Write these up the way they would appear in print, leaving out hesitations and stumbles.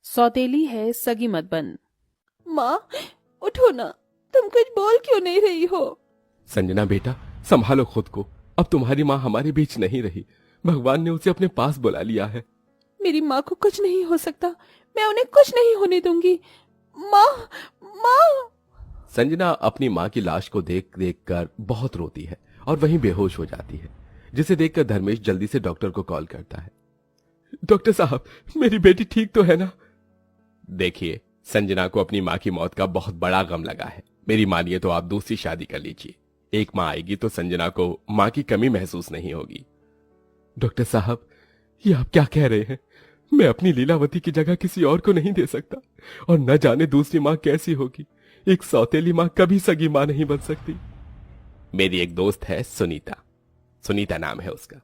सौतेली है सगी मत बन। माँ उठो ना, तुम कुछ बोल क्यों नहीं रही हो? संजना बेटा, संभालो खुद को। अब तुम्हारी माँ हमारे बीच नहीं रही, भगवान ने उसे अपने पास बुला लिया है। मेरी माँ को कुछ नहीं हो सकता, मैं उन्हें कुछ नहीं होने दूंगी। माँ, माँ। संजना अपनी माँ की लाश को देख देख कर बहुत रोती है और वहीं बेहोश हो जाती है, जिसे देखकर धर्मेश जल्दी से डॉक्टर को कॉल करता है। डॉक्टर साहब, मेरी बेटी ठीक तो है ना? देखिए, संजना को अपनी माँ की मौत का बहुत बड़ा गम लगा है। मेरी मानिए तो आप दूसरी शादी कर लीजिए। एक माँ आएगी तो संजना को माँ की कमी महसूस नहीं होगी। डॉक्टर साहब, ये आप क्या कह रहे हैं? मैं अपनी लीलावती की जगह किसी और को नहीं दे सकता, और न जाने दूसरी माँ कैसी होगी। एक सौतेली माँ कभी सगी माँ नहीं बन सकती। मेरी एक दोस्त है सुनीता, सुनीता नाम है उसका,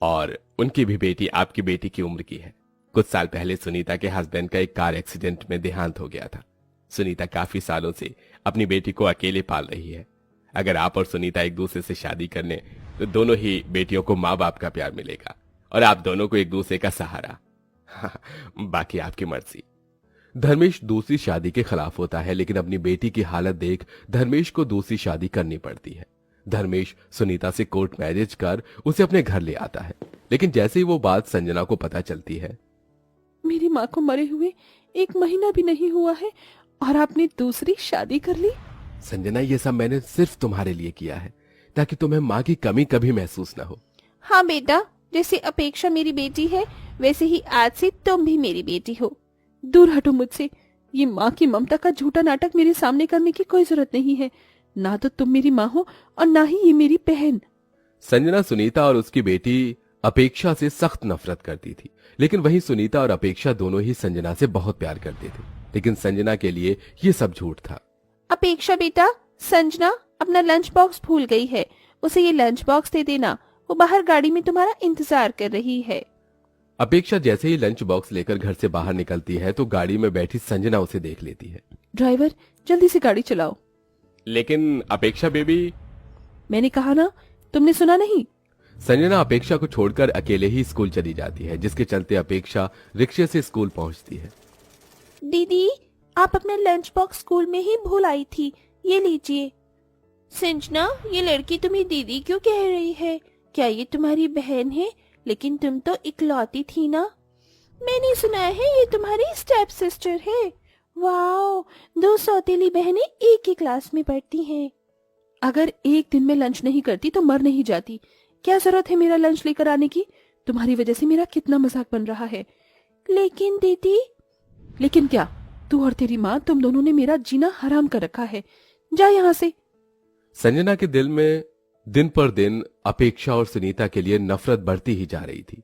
और उनकी भी बेटी आपकी बेटी की उम्र की है। कुछ साल पहले सुनीता के हस्बैंड का एक कार एक्सीडेंट में देहांत हो गया था। सुनीता काफी सालों से अपनी बेटी को अकेले पाल रही है। अगर आप और सुनीता एक दूसरे से शादी कर लें तो दोनों ही बेटियों को माँ बाप का प्यार मिलेगा और आप दोनों को एक दूसरे का सहारा। बाकी आपकी मर्जी। धर्मेश दूसरी शादी के खिलाफ होता है, लेकिन अपनी बेटी की हालत देख धर्मेश को दूसरी शादी करनी पड़ती है। धर्मेश सुनीता से कोर्ट मैरिज कर उसे अपने घर ले आता है, लेकिन जैसे ही वो बात संजना को पता चलती है। मेरी माँ को मरे हुए 1 महीना भी नहीं हुआ है और आपने दूसरी शादी कर ली? संजना, ये सब मैंने सिर्फ तुम्हारे लिए किया है, ताकि तुम्हें माँ की कमी कभी महसूस न हो। हाँ बेटा, जैसे अपेक्षा मेरी बेटी है वैसे ही आज से तुम भी मेरी बेटी हो। दूर हटो मुझसे। ये माँ की ममता का झूठा नाटक मेरे सामने करने की कोई जरूरत नहीं है। ना तो तुम मेरी माँ हो और ना ही ये मेरी बहन। संजना सुनीता और उसकी बेटी अपेक्षा से सख्त नफरत करती थी, लेकिन वहीं सुनीता और अपेक्षा दोनों ही संजना से बहुत प्यार करते थे। लेकिन संजना के लिए ये सब झूठ था। अपेक्षा बेटा, संजना अपना लंच बॉक्स भूल गई है, उसे ये लंच बॉक्स दे देना। वो बाहर गाड़ी में तुम्हारा इंतजार कर रही है। अपेक्षा जैसे ही लंच बॉक्स लेकर घर से बाहर निकलती है तो गाड़ी में बैठी संजना उसे देख लेती है। ड्राइवर, जल्दी से गाड़ी चलाओ। लेकिन अपेक्षा बेबी। मैंने कहा ना, तुमने सुना नहीं? संजना अपेक्षा को छोड़कर अकेले ही स्कूल चली जाती है, जिसके चलते अपेक्षा रिक्शे से स्कूल पहुंचती है। दीदी, आप अपना लंच बॉक्स स्कूल में ही भूल आई थी, ये लीजिए। संजना, ये लड़की तुम्हें दीदी क्यों कह रही है? क्या ये तुम्हारी बहन है? लेकिन तुम तो इकलौती थी ना। मैंने सुना है ये तुम्हारी स्टेप सिस्टर है। वाओ, 2 सौतेली बहनें एक ही क्लास में पढ़ती हैं। अगर एक दिन में लंच नहीं करती तो मर नहीं जाती। क्या जरूरत है मेरा लंच लेकर आने की? तुम्हारी वजह से मेरा कितना मजाक बन रहा है। लेकिन दीदी। लेकिन क्या? तू और तेरी माँ, तुम दोनों ने मेरा जीना हराम कर रखा है। जा यहाँ से। संजना के दिल में दिन पर दिन अपेक्षा और सुनीता के लिए नफरत बढ़ती ही जा रही थी।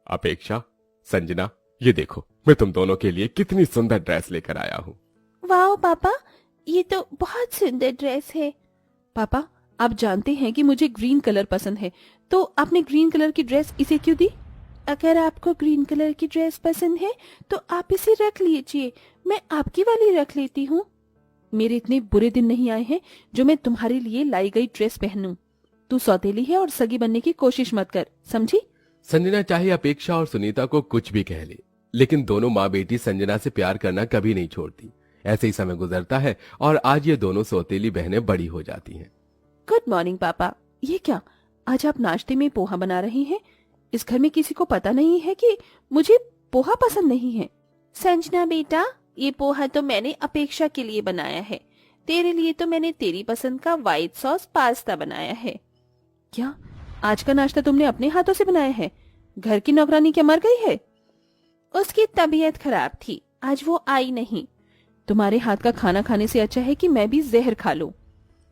अपेक्षा, संजना, ये देखो, मैं तुम दोनों के लिए कितनी सुंदर ड्रेस लेकर आया हूँ। वाओ पापा, ये तो बहुत सुंदर ड्रेस है। पापा, आप जानते हैं कि मुझे ग्रीन कलर पसंद है, तो आपने ग्रीन कलर की ड्रेस इसे क्यों दी? अगर आपको ग्रीन कलर की ड्रेस पसंद है तो आप इसे रख लीजिए, मैं आपकी वाली रख लेती हूँ। मेरे इतने बुरे दिन नहीं आए हैं जो मैं तुम्हारे लिए लाई गई ड्रेस पहनूं। तू सौतेली है और सगी बनने की कोशिश मत कर, समझी? संजना चाहे अपेक्षा और सुनीता को कुछ भी कह ले, लेकिन दोनों माँ बेटी संजना से प्यार करना कभी नहीं छोड़ती। ऐसे ही समय गुजरता है और आज ये दोनों सौतेली बहनें बड़ी हो जाती हैं। गुड मॉर्निंग पापा। ये क्या, आज आप नाश्ते में पोहा बना रहे हैं? इस घर में किसी को पता नहीं है कि मुझे पोहा पसंद नहीं है। संजना बेटा, ये पोहा तो मैंने अपेक्षा के लिए बनाया है। तेरे लिए तो मैंने तेरी पसंद का व्हाइट सॉस पास्ता बनाया है। क्या आज का नाश्ता तुमने अपने हाथों से बनाया है? घर की नौकरानी क्या मर गई है? उसकी तबीयत खराब थी, आज वो आई नहीं। तुम्हारे हाथ का खाना खाने से अच्छा है कि मैं भी जहर खा लूं।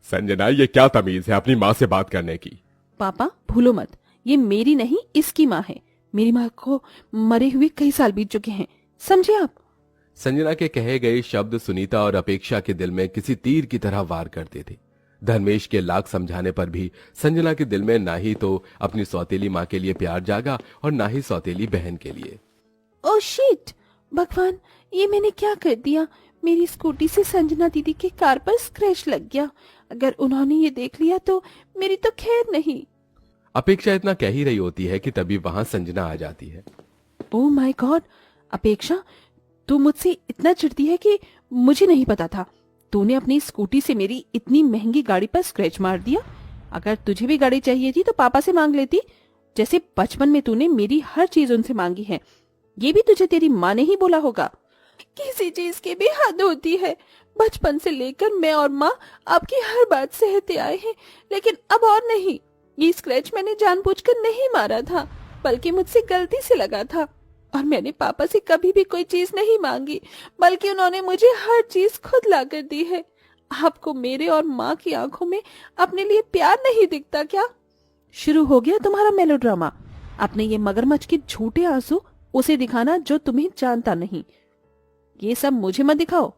संजना, ये क्या तमीज है अपनी माँ से बात करने की? पापा भूलो मत, ये मेरी नहीं इसकी माँ है। मेरी माँ को मरे हुए कई साल बीत चुके हैं, समझे आप? संजना के कहे गए शब्द सुनीता और अपेक्षा के दिल में किसी तीर की तरह वार करते थे। धर्मेश के लाख समझाने पर भी संजना के दिल में ना ही तो अपनी सौतेली माँ के लिए प्यार जागा और ना ही सौतेली बहन के लिए। ओह शिट, भगवान, ये मैंने क्या कर दिया? मेरी स्कूटी से संजना दीदी के कार पर स्क्रैच लग गया। अगर उन्होंने ये देख लिया तो मेरी तो खैर नहीं। अपेक्षा इतना कह ही रही होती है कि तभी वहां संजना आ जाती है। ओह माय गॉड, अपेक्षा, तू मुझसे इतना चिढ़ती है कि मुझे नहीं पता था। तूने अपनी स्कूटी से मेरी इतनी महंगी गाड़ी पर स्क्रैच मार दिया। अगर तुझे भी गाड़ी चाहिए थी तो पापा से मांग लेती, जैसे बचपन में तूने मेरी हर चीज उनसे मांगी है। ये भी तुझे तेरी माँ ने ही बोला होगा। किसी चीज की भी हद होती है। बचपन से लेकर मैं और माँ आपकी हर बात सहते आए हैं, लेकिन अब और नहीं। ये स्क्रैच मैंने जानबूझकर नहीं मारा था, बल्कि मुझसे गलती से लगा था। और मैंने पापा से कभी भी कोई चीज नहीं मांगी, बल्कि उन्होंने मुझे हर चीज खुद ला कर दी है। आपको मेरे और माँ की आंखों में अपने लिए प्यार नहीं दिखता क्या? शुरू हो गया तुम्हारा मेलोड्रामा। अपने ये मगरमच्छ के झूठे आंसू उसे दिखाना जो तुम्हें जानता नहीं। ये सब मुझे मत दिखाओ।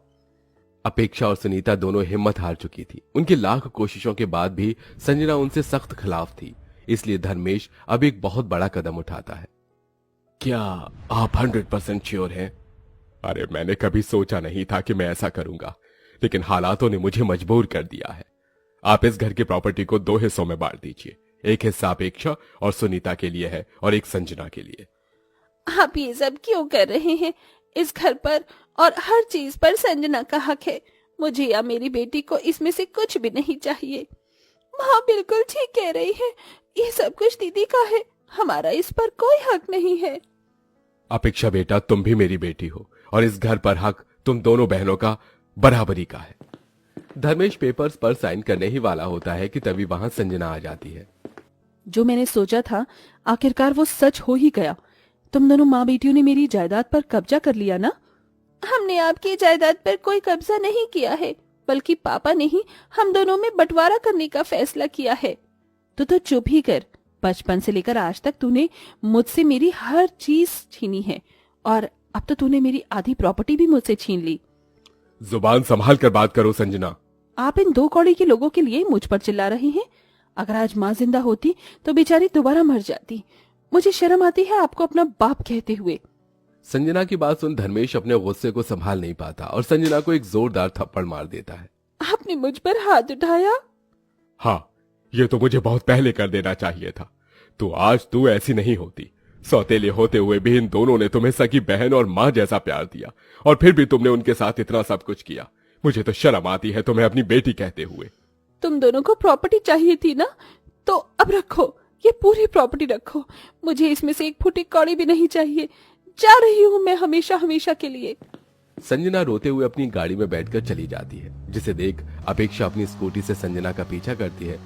अपेक्षा और सुनीता दोनों हिम्मत हार चुकी थी। उनकी लाख कोशिशों के बाद भी संजना उनसे सख्त खिलाफ थी। इसलिए धर्मेश अब एक बहुत बड़ा कदम उठाता है। क्या आप 100% श्योर हैं? अरे मैंने कभी सोचा नहीं था कि मैं ऐसा करूंगा, लेकिन हालातों ने मुझे मजबूर कर दिया है। आप इस घर की प्रॉपर्टी को 2 हिस्सों में बांट दीजिए। एक हिस्सा अपेक्षा और सुनीता के लिए है और एक संजना के लिए। आप ये सब क्यों कर रहे हैं? इस घर पर और हर चीज पर संजना का हक है। मुझे या मेरी बेटी को इसमें से कुछ भी नहीं चाहिए। माँ बिल्कुल ठीक कह रही है, ये सब कुछ दीदी का है, हमारा इस पर कोई हक नहीं है। अपेक्षा बेटा, तुम भी मेरी बेटी हो और इस घर पर हक तुम दोनों बहनों का बराबरी का है। धर्मेश पेपर्स पर साइन करने ही वाला होता है कि तभी वहां संजना आ जाती है। जो मैंने सोचा था आखिरकार वो सच हो ही गया। तुम दोनों माँ बेटियों ने मेरी जायदाद पर कब्जा कर लिया ना? हमने आपकी जायदाद पर कोई कब्जा नहीं किया है, बल्कि पापा ने ही हम दोनों में बंटवारा करने का फैसला किया है। तो चुप ही कर। बचपन से लेकर आज तक तूने मुझसे मेरी हर चीज छीनी है और अब तो तूने मेरी आधी प्रॉपर्टी भी मुझसे छीन ली। जुबान संभाल कर बात करो संजना। आप इन 2 कौड़ी के लोगों के लिए मुझ पर चिल्ला रहे हैं। अगर आज माँ जिंदा होती तो बेचारी दोबारा मर जाती। मुझे शर्म आती है आपको अपना बाप कहते हुए। संजना की बात सुन धर्मेश अपने गुस्से को संभाल नहीं पाता और संजना को एक जोरदार थप्पड़ मार देता है। आपने मुझ पर हाथ उठाया? हाँ, ये तो मुझे बहुत पहले कर देना चाहिए था। तो आज तू ऐसी नहीं होती। सौतेले होते हुए भी इन दोनों ने तुम्हें सगी बहन और माँ जैसा प्यार दिया और फिर भी तुमने उनके साथ इतना सब कुछ किया। मुझे तो शर्म आती है तुम्हें अपनी बेटी कहते हुए। तुम दोनों को प्रॉपर्टी चाहिए थी ना, तो अब रखो, ये पूरी प्रॉपर्टी रखो। मुझे इसमें से एक फुटी कौड़ी भी नहीं चाहिए। जा रही हूँ मैं हमेशा हमेशा के लिए। संजना रोते हुए अपनी गाड़ी में बैठकर चली जाती है, जिसे देख अपेक्षा अपनी स्कूटी से संजना का पीछा करती है।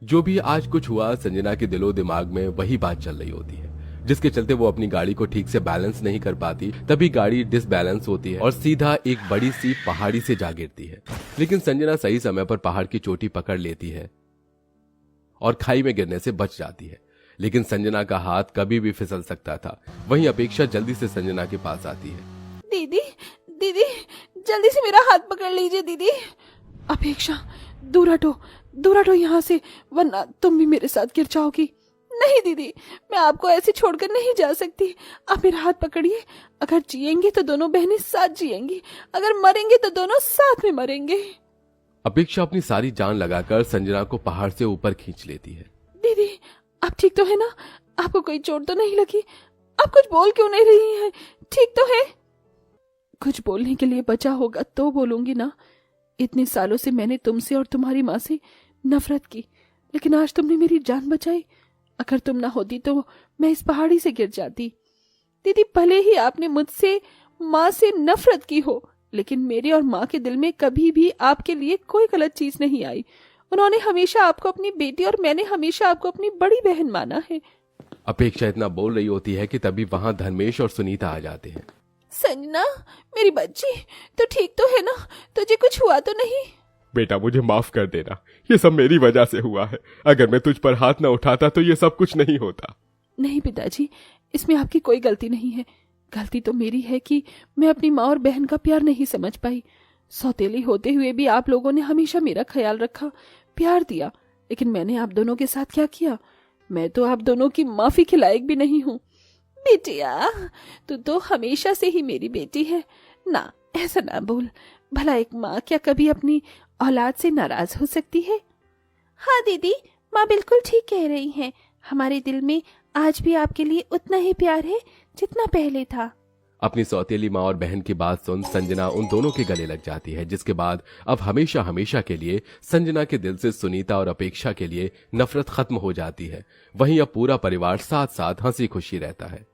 जो भी आज कुछ हुआ, संजना के दिलो दिमाग में वही बात चल रही होती है, जिसके चलते वो अपनी गाड़ी को ठीक से बैलेंस नहीं कर पाती। तभी गाड़ी डिसबैलेंस होती है और सीधा एक बड़ी सी पहाड़ी से जा गिरती है। लेकिन संजना सही समय पर पहाड़ की चोटी पकड़ लेती है और खाई में गिरने से बच जाती है। लेकिन संजना का हाथ कभी भी फिसल सकता था। वहीं अपेक्षा जल्दी से संजना के पास आती है। दीदी, दीदी, जल्दी से मेरा हाथ पकड़ लीजिए दीदी। अपेक्षा, दूर हटो यहाँ से, वरना तुम भी मेरे साथ गिर जाओगी। नहीं दीदी, मैं आपको ऐसे छोड़कर नहीं जा सकती। आप मेरा हाथ पकड़िए। अगर जिएंगे तो दोनों बहनें साथ जिएंगी, अगर मरेंगे तो दोनों साथ में मरेंगे। अपेक्षा अपनी सारी जान लगाकर संजना को पहाड़ से ऊपर खींच लेती है। दीदी, आप ठीक तो है ना? आपको कोई चोट तो नहीं लगी? आप कुछ बोल क्यों नहीं रही हैं? ठीक तो है? कुछ बोलने के लिए बचा होगा तो बोलूंगी ना। इतने सालों से मैंने तुमसे और तुम्हारी माँ से नफरत की, लेकिन आज तुमने मेरी जान बचाई। अगर तुम ना होती तो मैं इस पहाड़ी से गिर जाती। दीदी, भले ही आपने मुझसे माँ से नफरत की हो, लेकिन मेरे और माँ के दिल में कभी भी आपके लिए कोई गलत चीज नहीं आई। उन्होंने हमेशा आपको अपनी बेटी और मैंने हमेशा आपको अपनी बड़ी बहन माना है। अपेक्षा इतना बोल रही होती है कि तभी वहां धर्मेश और सुनीता आ जाते हैं। संजना, मेरी बच्ची, तो ठीक तो है ना? तुझे कुछ हुआ तो नहीं? बेटा, मुझे माफ कर देना, ये सब मेरी वजह से हुआ है। अगर मैं तुझ पर हाथ न उठाता तो ये सब कुछ नहीं होता। नहीं पिताजी, इसमें आपकी कोई गलती नहीं है। गलती तो मेरी है कि मैं अपनी माँ और बहन का प्यार नहीं समझ पाई। सौतेली होते हुए भी आप लोगों ने हमेशा मेरा ख्याल रखा, प्यार दिया, लेकिन मैंने आप दोनों के साथ क्या किया? मैं तो आप दोनों की माफी के लायक भी नहीं हूँ। बेटिया, तू तो हमेशा से ही मेरी बेटी है ना, ऐसा ना बोल। भला एक माँ क्या कभी अपनी औलाद से नाराज हो सकती है? हाँ दीदी, माँ बिल्कुल ठीक कह रही हैं। हमारे दिल में आज भी आपके लिए उतना ही प्यार है जितना पहले था। अपनी सौतेली माँ और बहन की बात सुन संजना उन दोनों के गले लग जाती है, जिसके बाद अब हमेशा हमेशा के लिए संजना के दिल से सुनीता और अपेक्षा के लिए नफरत खत्म हो जाती है। वहीं अब पूरा परिवार साथ साथ हंसी खुशी रहता है।